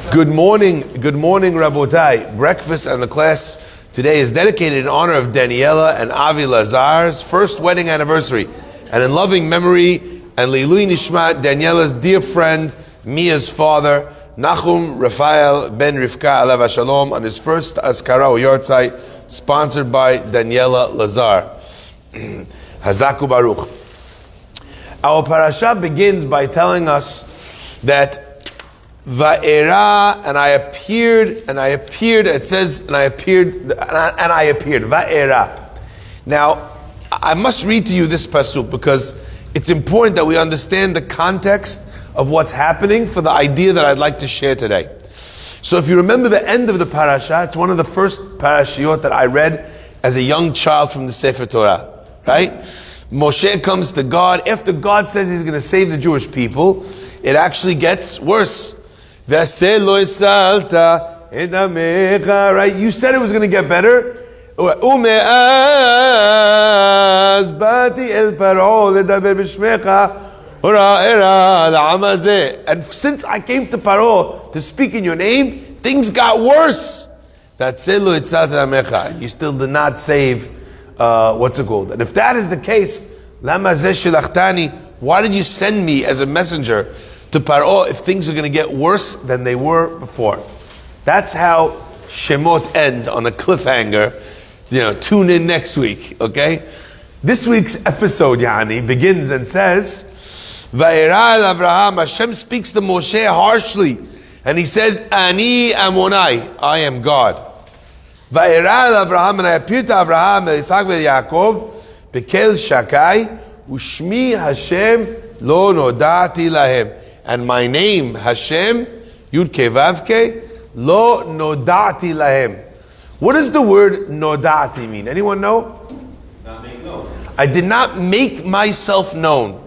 Good morning, Rabotai. Breakfast and the class today is dedicated in honor of Daniela and Avi Lazar's first wedding anniversary, and in loving memory and Leilui Nishmat, Daniela's dear friend Mia's father Nachum Rafael ben Rivka Alav Shalom, on his first Askara or Yortzai, sponsored by Daniela Lazar. Hazaku Baruch. Our parasha begins by telling us that Vaera, and I appeared, it says, and I appeared, Vaera. Now, I must read to you this pasuk because it's important that we understand the context of what's happening for the idea that I'd like to share today. So if you remember the end of the parasha, it's one of the first parashiot that I read as a young child from the Sefer Torah, right? Moshe comes to God. After God says he's going to save the Jewish people, it actually gets worse. Right? You said it was going to get better. And since I came to Paro to speak in your name, things got worse. And you still did not save what's it called? And if that is the case, why did you send me as a messenger to Paro if things are going to get worse than they were before? That's how Shemot ends, on a cliffhanger. Tune in next week, okay? This week's episode, begins and says, Vaera el Avraham, Hashem speaks to Moshe harshly, and he says, Ani Amonai, I am God. Vaera el Avraham, and I appeared to Avraham, Yitzhak and Yaakov, Bekel Shakai, Ushmi Hashem lo nodati lahem. And my name, Hashem, Yud Kevavke, lo nodati lahem. What does the word nodati mean? Anyone know? Not make known. I did not make myself known.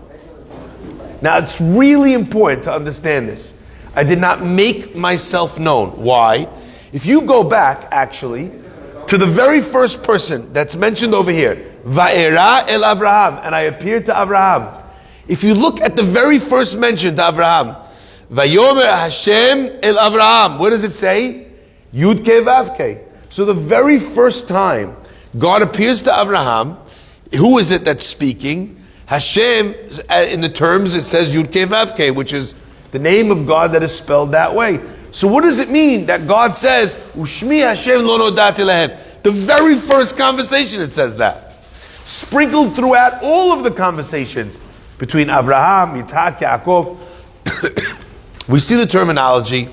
Now it's really important to understand this. I did not make myself known. Why? If you go back, actually, to the very first person that's mentioned over here, Vaera el Avraham, and I appeared to Avraham. If you look at the very first mention to Avraham, Vayomer Hashem el Avraham, what does it say? Yud Kei Vav Kei. So the very first time God appears to Avraham, who is it that's speaking? Hashem, in the terms it says Yud Kei Vav Kei, which is the name of God that is spelled that way. So what does it mean that God says, Ushmi Hashem lo nodati lahem? The very first conversation it says that. Sprinkled throughout all of the conversations between Avraham, Yitzhak, Yaakov, we see the terminology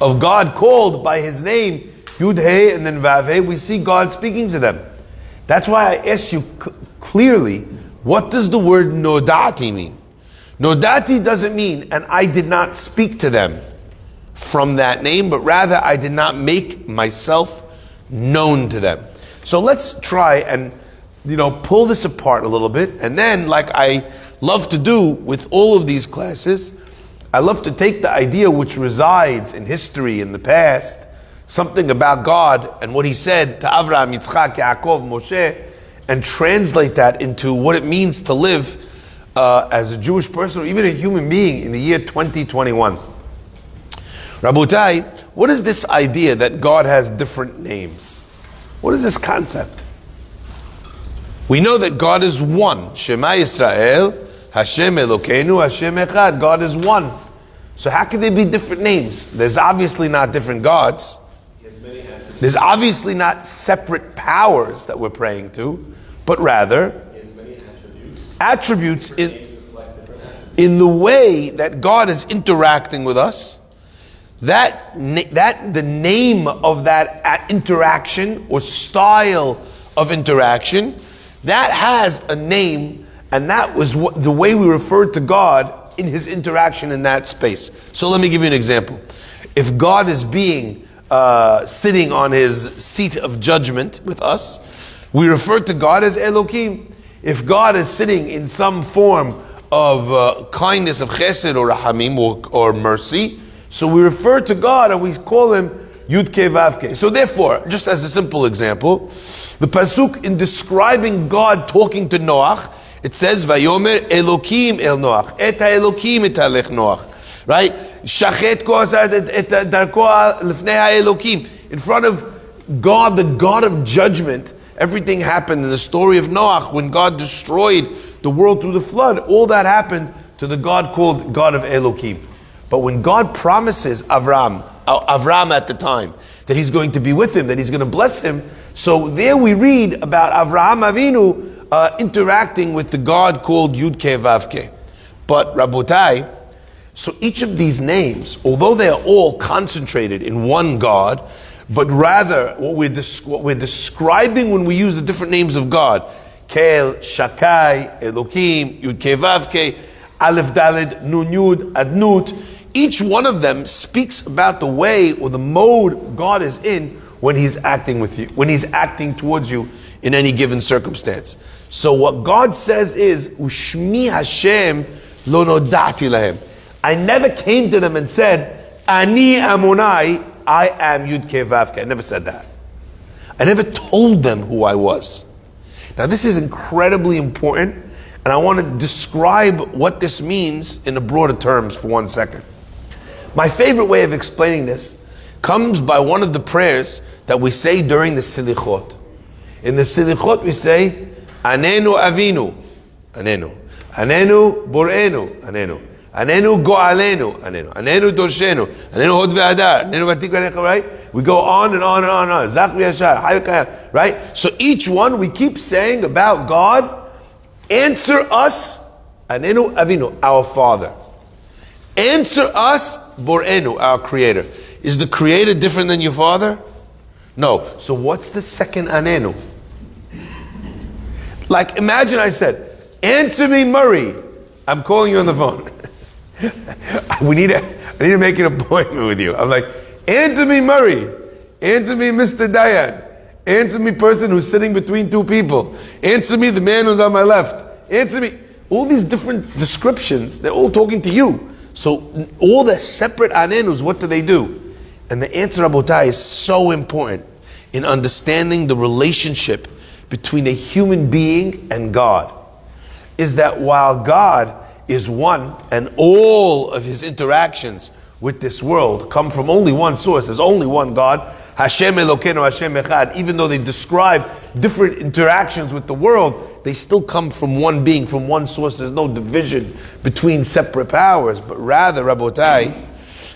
of God called by his name, Yud He and then Vav He. We see God speaking to them. That's why I asked you clearly, what does the word nodati mean? Nodati doesn't mean, and I did not speak to them from that name, but rather I did not make myself known to them. So let's try and pull this apart a little bit, and then, like I love to do with all of these classes, I love to take the idea which resides in history, in the past, something about God and what he said to Avraham, Yitzchak, Yaakov, Moshe, and translate that into what it means to live as a Jewish person or even a human being in the year 2021. Rabotai, what is this idea that God has different names? What is this concept? We know that God is one. Shema Yisrael, Hashem Elokeinu, Hashem Echad. God is one. So how can there be different names? There's obviously not different gods. There's obviously not separate powers that we're praying to, but rather attributes in the way that God is interacting with us. That the name of that interaction or style of interaction, that has a name, and that was the way we referred to God in his interaction in that space. So let me give you an example. If God is being sitting on his seat of judgment with us, we refer to God as Elohim. If God is sitting in some form of kindness, of chesed or rahamim or mercy, so we refer to God and we call him Yud Kei Vav Kei. So therefore, just as a simple example, the pasuk in describing God talking to Noach, it says, Vayomer Elokim el Noach, et ha'elokim et halech Noach. right? Shachet ko asad et darko lifnei ha'elokim. In front of God, the God of judgment, everything happened in the story of Noach when God destroyed the world through the flood. All that happened to the God called God of Elokim. But when God promises Avram at the time, that he's going to be with him, that he's going to bless him, so there we read about Avraham Avinu interacting with the God called Yud-Ke Vav-Ke. But Rabotai, so each of these names, although they are all concentrated in one God, but rather what we're describing when we use the different names of God, Kel, Shakai, Elokim, Yud-Ke Vav-Ke, Aleph Daled, Nun Yud, Adnut, each one of them speaks about the way or the mode God is in when he's acting with you, when he's acting towards you in any given circumstance. So what God says is, Ushmi Hashem lo nodati lahem. I never came to them and said, Ani Amonai, I am Yud-Ke Vav-Ke. I never said that. I never told them who I was. Now this is incredibly important, and I want to describe what this means in the broader terms for 1 second. My favorite way of explaining this comes by one of the prayers that we say during the Silichot. In the Silichot we say, Anenu Avinu, Anenu, Anenu Borenu, Anenu, Anenu Go'alenu, Anenu, Anenu Dorshenu, Anenu Hod Ve'adar, Anenu Vatik Ve'necha, right? We go on and on and on and on. Zach V'yashar, Hayakaya, right? So each one we keep saying about God, answer us, Anenu Avinu, our Father. Answer us, Borenu, our Creator. Is the Creator different than your Father? No. So what's the second Anenu? Like imagine I said, answer me Murray. I'm calling you on the phone. I need to make an appointment with you. I'm like, answer me Murray. Answer me Mr. Dayan. Answer me person who's sitting between two people. Answer me the man who's on my left. Answer me. All these different descriptions, they're all talking to you. So all the separate anenus, what do? And the answer, Rabotai, is so important in understanding the relationship between a human being and God. Is that while God is one and all of his interactions with this world come from only one source, there's only one God, Hashem Elokeinu Hashem Echad, even though they describe different interactions with the world, they still come from one being, from one source. There's no division between separate powers, but rather, Rabotai,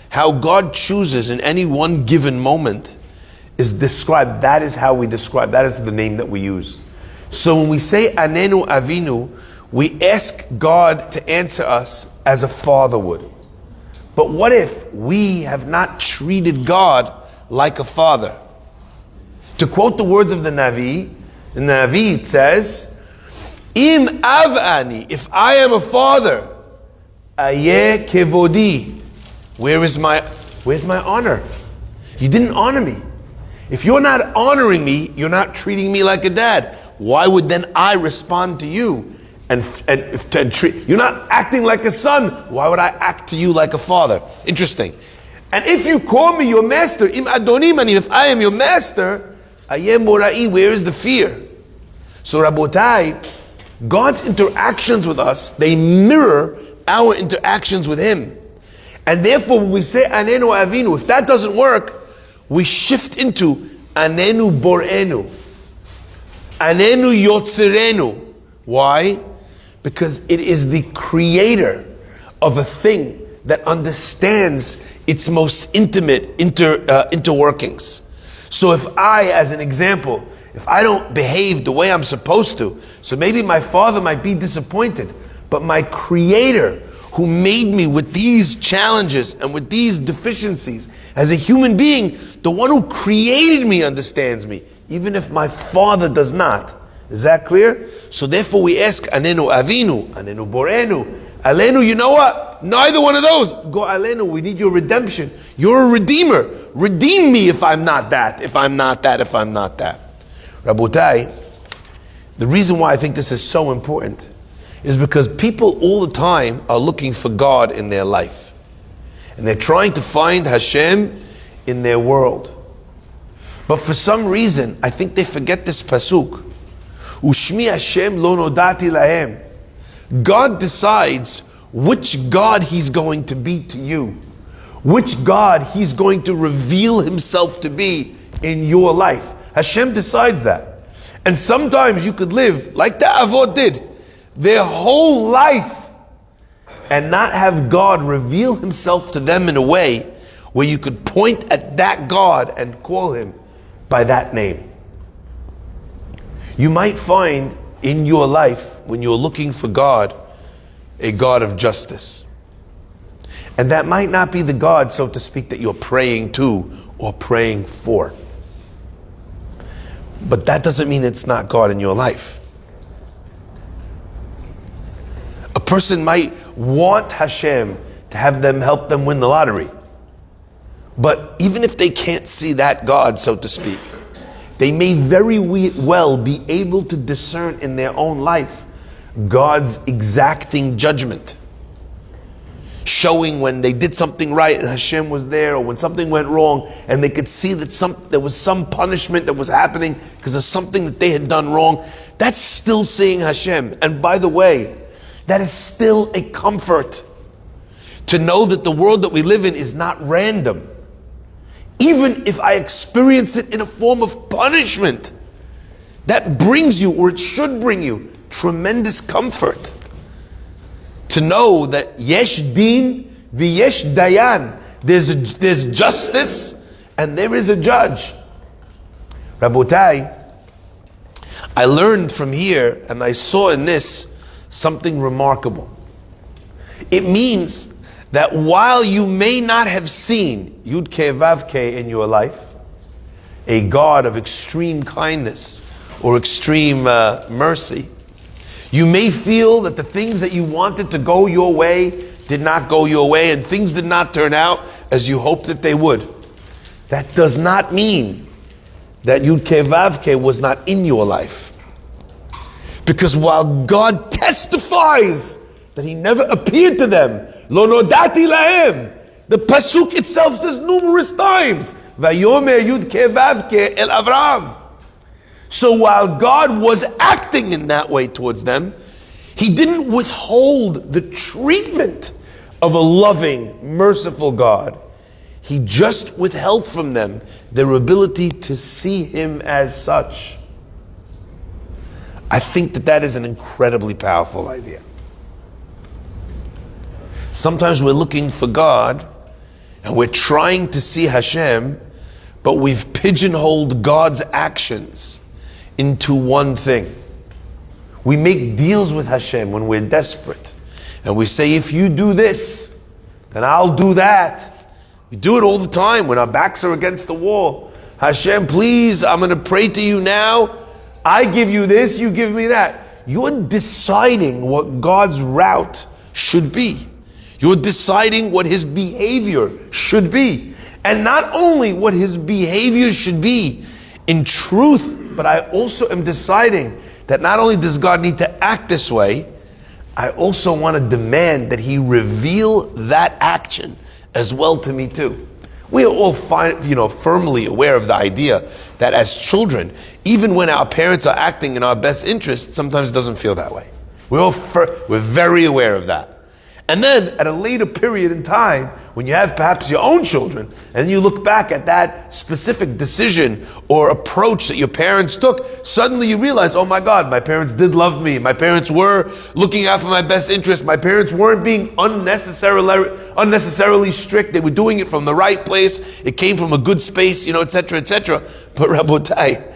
how God chooses in any one given moment is described. That is how we describe, that is the name that we use. So when we say Anenu Avinu, we ask God to answer us as a father would. But what if we have not treated God like a father? To quote the words of the Navi, in the Navi it says, Im av ani, if I am a father, ayeh kevodi, where's my honor? You didn't honor me. If you're not honoring me, you're not treating me like a dad. Why would then I respond to you? And treat, you're not acting like a son. Why would I act to you like a father? Interesting. And if you call me your master, im adonim ani, if I am your master, ayeh morai, where is the fear? So Rabotai, God's interactions with us, they mirror our interactions with him. And therefore when we say Anenu Avinu, if that doesn't work, we shift into Anenu Borenu, Anenu Yotzerenu. Why? Because it is the creator of a thing that understands its most intimate interworkings. So if I, as an example, if I don't behave the way I'm supposed to, so maybe my father might be disappointed, but my creator who made me with these challenges and with these deficiencies, as a human being, the one who created me understands me, even if my father does not. Is that clear? So therefore we ask, Anenu Avinu, Anenu Borenu, Alenu, you know what? Neither one of those. Go Alenu, we need your redemption. You're a redeemer. Redeem me if I'm not that, if I'm not that, if I'm not that. Rabotai, the reason why I think this is so important is because people all the time are looking for God in their life. And they're trying to find Hashem in their world. But for some reason, I think they forget this pasuk. Ushmi Hashem lo nodati lahem. God decides which God He's going to be to you, which God He's going to reveal Himself to be in your life. Hashem decides that. And sometimes you could live like the Avot did, their whole life, and not have God reveal Himself to them in a way where you could point at that God and call Him by that name. You might find in your life, when you're looking for God, a God of justice. And that might not be the God, so to speak, that you're praying to or praying for. But that doesn't mean it's not God in your life. A person might want Hashem to have them help them win the lottery. But even if they can't see that God, so to speak, they may very well be able to discern in their own life God's exacting judgment, showing when they did something right and Hashem was there, or when something went wrong and they could see that there was some punishment that was happening because of something that they had done wrong. That's still seeing Hashem. And by the way, that is still a comfort to know that the world that we live in is not random. Even if I experience it in a form of punishment, that brings you, or it should bring you, tremendous comfort. To know that yesh din v'yesh dayan, there's justice and there is a judge. Rabotai, I learned from here and I saw in this something remarkable. It means that while you may not have seen Yud Kei Vav Kei in your life, a God of extreme kindness or extreme mercy, you may feel that the things that you wanted to go your way did not go your way, and things did not turn out as you hoped that they would. That does not mean that Yud Kei Vav Kei was not in your life. Because while God testifies that He never appeared to them, Lo nodati lahem, the pasuk itself says numerous times, Vayomer Yud Kei Vav Kei el Avram. So while God was acting in that way towards them, He didn't withhold the treatment of a loving, merciful God. He just withheld from them their ability to see Him as such. I think that is an incredibly powerful idea. Sometimes we're looking for God and we're trying to see Hashem, but we've pigeonholed God's actions into one thing. We make deals with Hashem when we're desperate. And we say, if you do this, then I'll do that. We do it all the time when our backs are against the wall. Hashem, please, I'm going to pray to you now. I give you this, you give me that. You're deciding what God's route should be. You're deciding what His behavior should be. And not only what His behavior should be in truth, but I also am deciding that not only does God need to act this way, I also want to demand that He reveal that action as well to me too. We are all firmly aware of the idea that as children, even when our parents are acting in our best interest, sometimes it doesn't feel that way. We're very aware of that. And then at a later period in time, when you have perhaps your own children, and you look back at that specific decision or approach that your parents took, suddenly you realize, oh my God, my parents did love me. My parents were looking out for my best interest. My parents weren't being unnecessarily strict. They were doing it from the right place. It came from a good space, etc., etc. But Rabotai,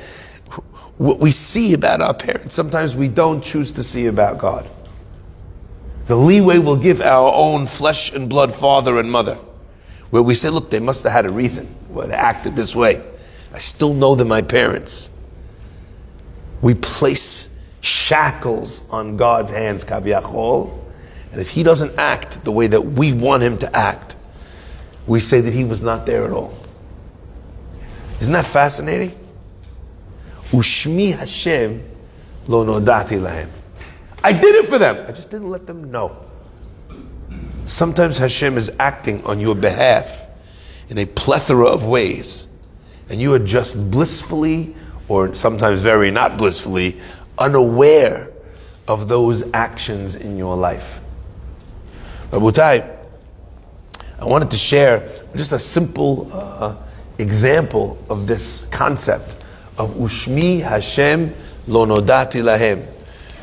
what we see about our parents, sometimes we don't choose to see about God. The leeway we'll give our own flesh and blood father and mother, where we say, look, they must have had a reason why they acted this way. I still know they're my parents. We place shackles on God's hands, kaviyachol, and if He doesn't act the way that we want Him to act, we say that He was not there at all. Isn't that fascinating? Ushmi Hashem lo nodati lahem. I did it for them. I just didn't let them know. Sometimes Hashem is acting on your behalf in a plethora of ways, and you are just blissfully, or sometimes very not blissfully, unaware of those actions in your life. Rabutai, I wanted to share just a simple example of this concept of Ushmi Hashem lo nodati lahem.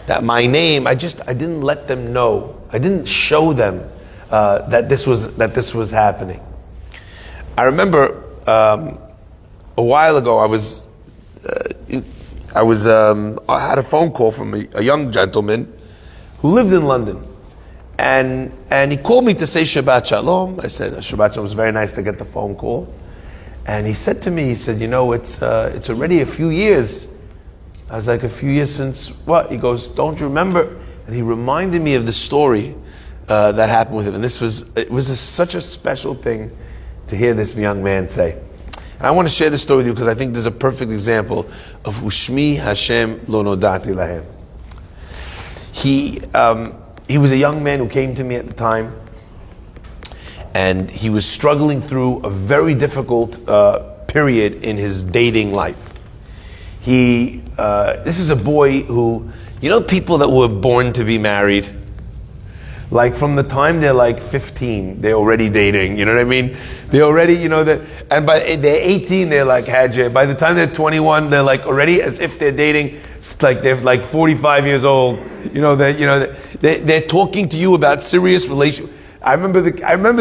That my name, I didn't let them know. I didn't show them that this was happening. I remember a while ago I had a phone call from a young gentleman who lived in London, and he called me to say Shabbat Shalom. I said Shabbat Shalom. It was very nice to get the phone call, and he said to me, he said, it's already a few years. I was like, a few years since what? He goes, don't you remember? And he reminded me of the story that happened with him, and it was such a special thing to hear this young man say. And I want to share this story with you because I think there's a perfect example of Ushmi Hashem lo nodati lahem. He was a young man who came to me at the time, and he was struggling through a very difficult period in his dating life. This is a boy who, people that were born to be married, like from the time they're like 15, they're already dating, you know what I mean? They already, and by they're 18, they're like Hajj. By the time they're 21, they're like already as if they're dating, it's like they're like 45 years old. They're talking to you about serious relationship. I remember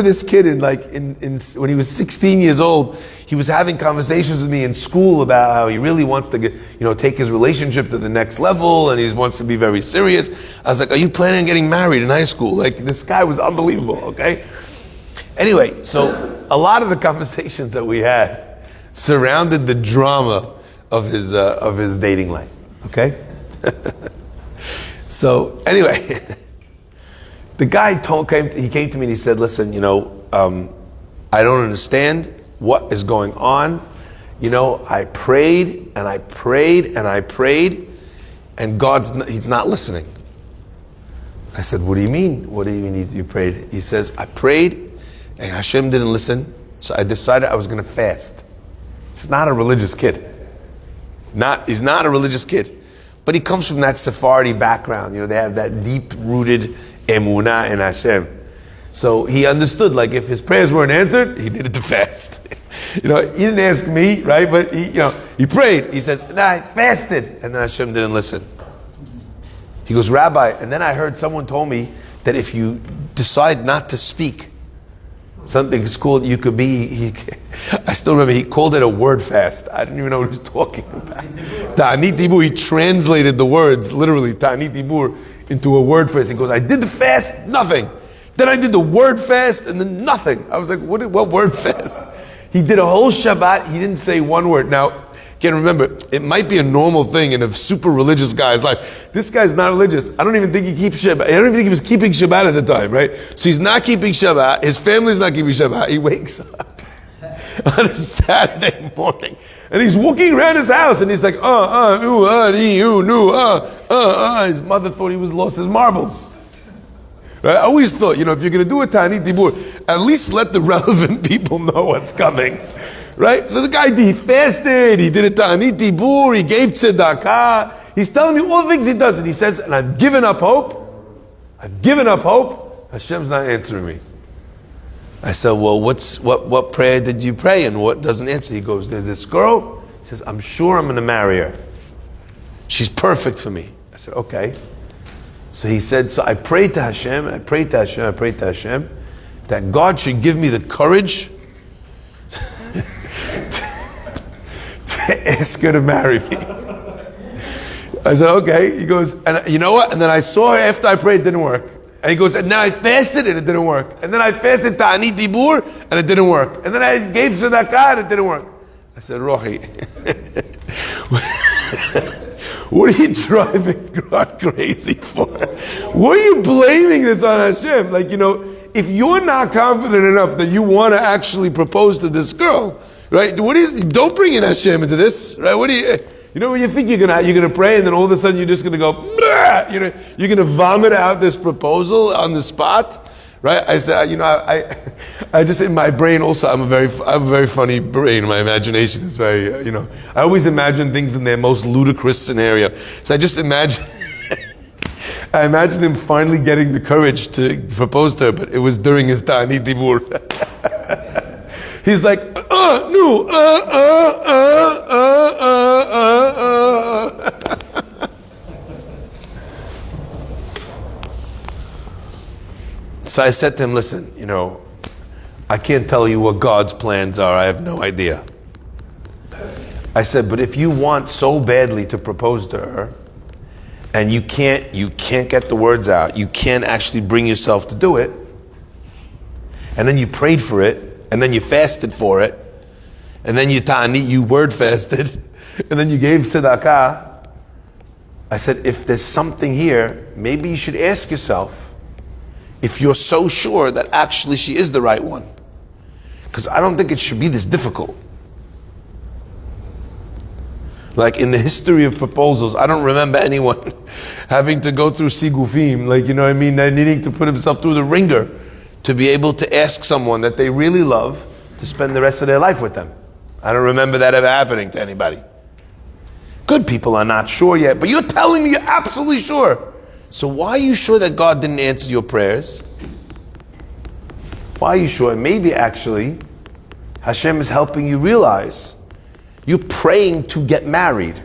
this kid when he was 16 years old. He was having conversations with me in school about how he really wants to take his relationship to the next level, and he wants to be very serious. I was like, "Are you planning on getting married in high school?" Like, this guy was unbelievable. Okay. Anyway, so a lot of the conversations that we had surrounded the drama of his dating life. Okay. So anyway. The guy came to me and he said, listen, I don't understand what is going on. I prayed and I prayed and I prayed, and he's not listening. I said, what do you mean? What do you mean you prayed? He says, I prayed and Hashem didn't listen, so I decided I was going to fast. He's not a religious kid. He's not a religious kid. But he comes from that Sephardi background. They have that deep-rooted emunah in Hashem. So he understood, like, if his prayers weren't answered, he needed to fast. He didn't ask me, right? But he prayed. He says, I fasted. And then Hashem didn't listen. He goes, Rabbi, and then I heard someone told me that if you decide not to speak, something's called, you could be, I still remember, he called it a word fast. I didn't even know what he was talking about. Ta'anit Dibur, he translated the words, literally, Ta'anit Dibur, into a word fast. He goes, I did the fast, nothing. Then I did the word fast, and then nothing. I was like, what word fast? He did a whole Shabbat, he didn't say one word. Now, again, remember, it might be a normal thing in a super religious guy's life. This guy's not religious. I don't even think he keeps Shabbat. I don't even think he was keeping Shabbat at the time, right? So he's not keeping Shabbat. His family's not keeping Shabbat. He wakes up on a Saturday morning, and he's walking around his house, and he's like, his mother thought he was lost his marbles. Right? I always thought, if you're going to do a Ta'anit Dibur, at least let the relevant people know what's coming. Right? So the guy, he fasted, he did a Ta'anit Dibur, he gave tzedakah. He's telling me all the things he does, and he says, and I've given up hope. Hashem's not answering me. I said, well, what prayer did you pray and what doesn't answer? He goes, there's this girl. He says, I'm sure I'm going to marry her. She's perfect for me. I said, okay. So he said, so I prayed to Hashem, that God should give me the courage to ask her to marry me. I said, okay. He goes, and you know what? And then I saw her after I prayed, it didn't work. And he goes, and now I fasted and it didn't work. And then I fasted Ta'anit Dibur and it didn't work. And then I gave tzedakah and it didn't work. I said, Rohi, what are you driving God crazy for? What are you blaming this on Hashem? Like, if you're not confident enough that you want to actually propose to this girl, right? Don't bring in Hashem into this, right? When you think you're gonna pray, and then all of a sudden you're just gonna go, you're gonna vomit out this proposal on the spot, right? I said, I just in my brain also, I have a very funny brain. My imagination is very, I always imagine things in their most ludicrous scenario. So I just imagine, I imagine him finally getting the courage to propose to her, but it was during his Ta'anit Dibur. He's like, no, So I said to him, listen, I can't tell you what God's plans are. I have no idea. I said, but if you want so badly to propose to her, and you can't get the words out, you can't actually bring yourself to do it, and then you prayed for it, and then you fasted for it, and then you word fasted, and then you gave tzedakah. I said, if there's something here, maybe you should ask yourself if you're so sure that actually she is the right one. Because I don't think it should be this difficult. Like in the history of proposals, I don't remember anyone having to go through sigufim, needing to put himself through the ringer to be able to ask someone that they really love to spend the rest of their life with them. I don't remember that ever happening to anybody. Good people are not sure yet, but you're telling me you're absolutely sure. So why are you sure that God didn't answer your prayers? Why are you sure? Maybe actually Hashem is helping you realize you're praying to get married.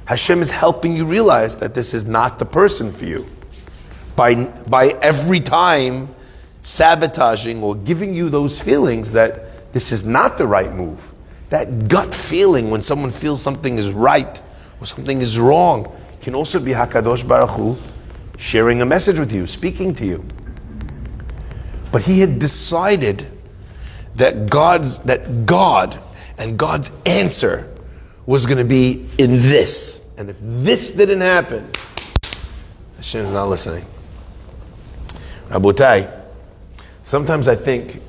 Hashem is helping you realize that this is not the person for you. By every time sabotaging or giving you those feelings that this is not the right move. That gut feeling when someone feels something is right or something is wrong can also be HaKadosh Baruch Hu sharing a message with you, speaking to you. But he had decided that God and God's answer was going to be in this. And if this didn't happen, Hashem's not listening. Rabotai, sometimes I think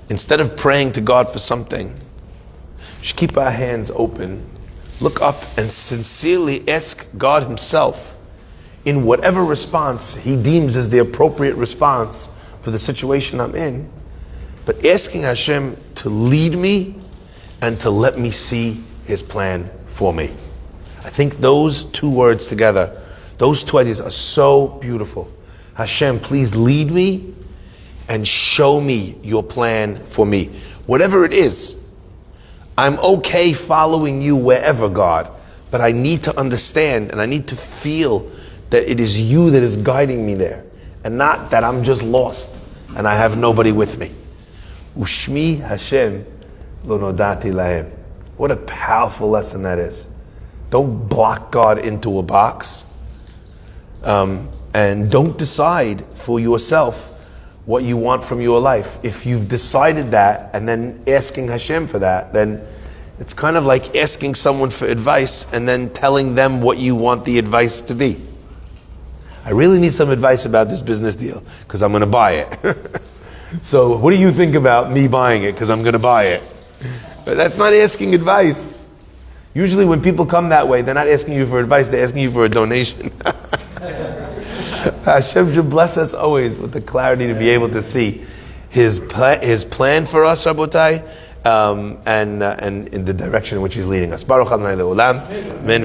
instead of praying to God for something, we should keep our hands open, look up and sincerely ask God himself in whatever response he deems as the appropriate response for the situation I'm in, but asking Hashem to lead me and to let me see his plan for me. I think those two words together, those two ideas are so beautiful. Hashem, please lead me and show me your plan for me. Whatever it is, I'm okay following you wherever, God, but I need to understand and I need to feel that it is you that is guiding me there, and not that I'm just lost and I have nobody with me. Ushmi Hashem lo nodati lahem. What a powerful lesson that is. Don't block God into a box, and don't decide for yourself what you want from your life. If you've decided that and then asking Hashem for that, then it's kind of like asking someone for advice and then telling them what you want the advice to be. I really need some advice about this business deal because I'm going to buy it. So what do you think about me buying it because I'm going to buy it? But that's not asking advice. Usually when people come that way, they're not asking you for advice, they're asking you for a donation. Hashem should bless us always with the clarity to be able to see his plan for us, Rabotai, and in the direction in which he's leading us. Baruch Adonai Le'olam. Amen.